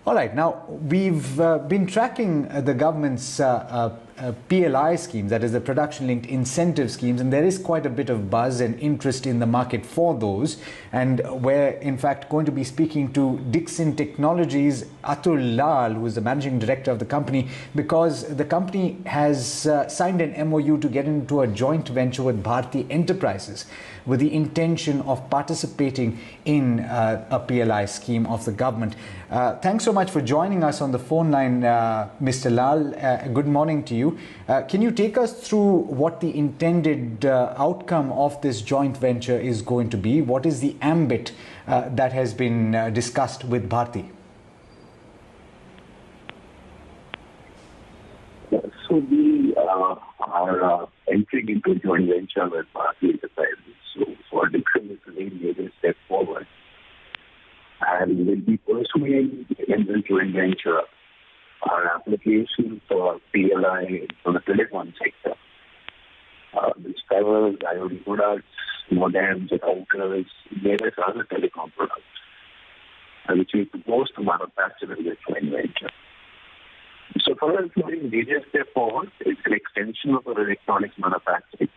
All right, now we've been tracking the government's PLI schemes, that is the production-linked incentive schemes, and there is quite a bit of buzz and interest in the market for those. And we're in fact going to be speaking to Dixon Technologies, Atul Lall, who is the managing director of the company, because the company has signed an MOU to get into a joint venture with Bharti Enterprises with the intention of participating in a PLI scheme of the government. Thanks so much for joining us on the phone line, Mr. Lall. Good morning to you. Can you take us through what the intended outcome of this joint venture is going to be? What is the ambit that has been discussed with Bharti? So we are entering into a joint venture with Bharti Airtel. So for Dixon, it's a very major step forward. And we'll be pursuing in this joint venture our application for PLI for the telecom sector. This covers IoT products, modems, routers, various other telecom products, which we propose to manufacture in this joint venture. So for us, it's a major step forward. It's an extension of our electronics manufacturing.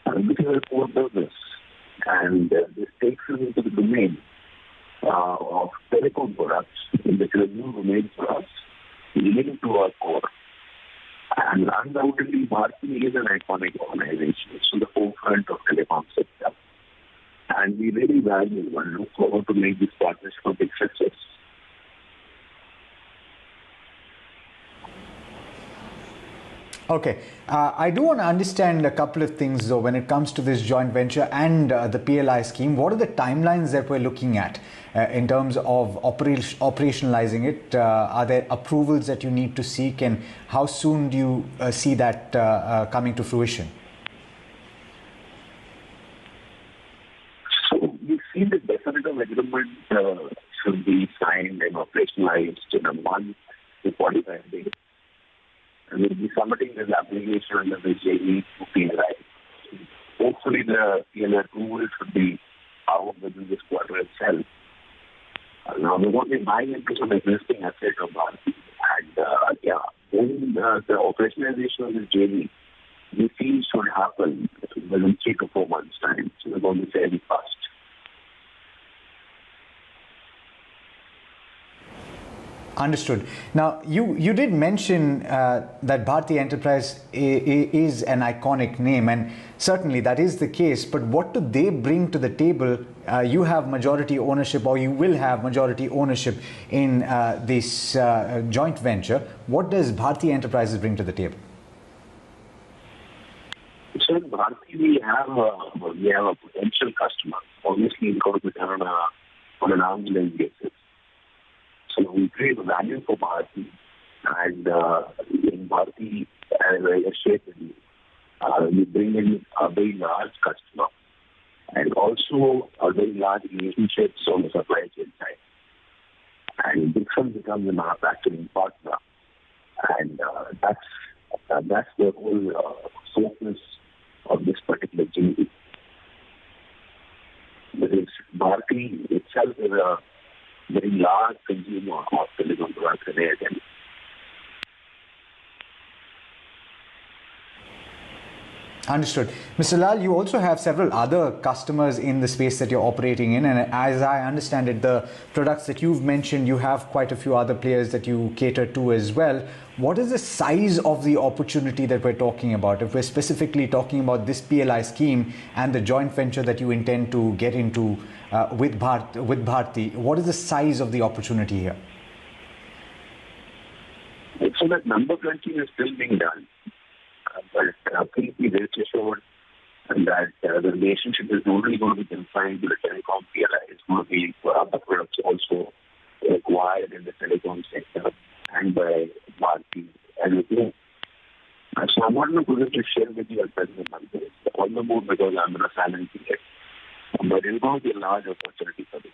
This is a core business. And this takes us into the domain of telecom products, which is a new domain for us, related to our core. And undoubtedly, Bharti is an iconic organization. It's in the forefront of telecom sector. And we really value and look forward to make this partnership a big success. Okay, I do want to understand a couple of things though when it comes to this joint venture and the PLI scheme. What are the timelines that we're looking at in terms of operationalizing it? Are there approvals that you need to seek, and how soon do you see that coming to fruition? So we see the definitive agreement should be signed and operationalized in a month to 45 days. And we'll be submitting this application under the JV to PLI. Hopefully the PLI approval should be out within this quarter itself. Now we're going to be buying into some existing assets of Bharti. And then the operationalization of this JV, we feel should happen within 3 to 4 months' time. So we're going to be fairly fast. Understood. Now, you did mention that Bharti Enterprise is an iconic name, and certainly that is the case, but what do they bring to the table? You have majority ownership, or you will have majority ownership in this joint venture. What does Bharti Enterprises bring to the table? So in Bharti, we have a potential customer. Obviously, it's going to be done on an arm's length basis. So we create value for Bharti, and in Bharti, as I shared with you, we bring in a very large customer and also a very large relationships on the supply chain side. And Dixon becomes a manufacturing partner, and that's the whole focus of this particular JV. Because Bharti itself is a very large consumer of telecom products in Airtel. Understood. Mr. Lall, you also have several other customers in the space that you're operating in, and as I understand it, the products that you've mentioned, you have quite a few other players that you cater to as well. What is the size of the opportunity that we're talking about? If we're specifically talking about this PLI scheme and the joint venture that you intend to get into with Bharti, what is the size of the opportunity here? So that number crunching is still being done. But please be very assured that the relationship is not only going to be confined to the telecom PLI. It's going to be for other products also acquired in the telecom sector and by Bharti as a group. So I'm not in a position to share with you at present numbers, all the more because I'm in a silent period. But it's going to be a large opportunity for this.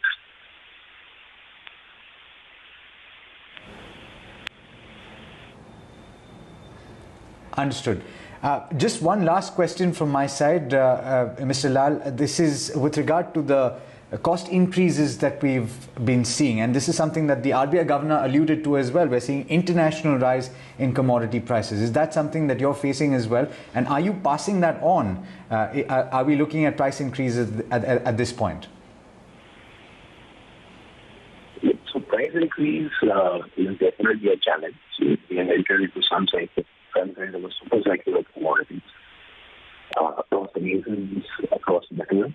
Understood. Just one last question from my side, Mr. Lall. This is with regard to the cost increases that we've been seeing, and this is something that the RBI governor alluded to as well. We're seeing international rise in commodity prices. Is that something that you're facing as well? And are you passing that on? Are we looking at price increases at this point? So price increase is definitely a challenge. So we have entered into some kind of a super cycle of commodities across the nations, across the metals.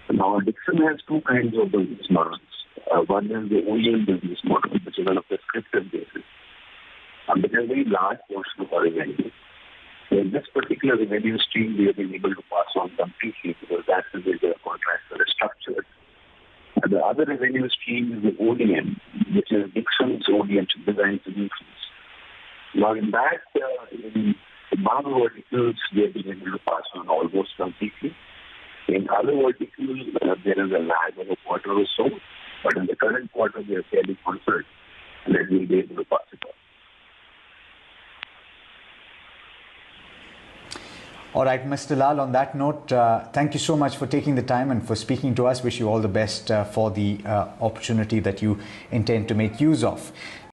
Now, Dixon has two kinds of business models. One is the OEM business model, which is on a prescriptive basis. Which is a very large portion of our revenue. So in this particular revenue stream, we have been able to pass on completely because that's the way the contracts are structured. And the other revenue stream is the ODM, which is Dixon's ODM design solutions. Now, in that, in the other verticals, we have been able to pass on almost completely. In other verticals, there is a lag of a quarter or so, but in the current quarter, we are fairly confident that we'll be able to pass it on. All right, Mr. Lall, on that note, thank you so much for taking the time and for speaking to us. Wish you all the best for the opportunity that you intend to make use of.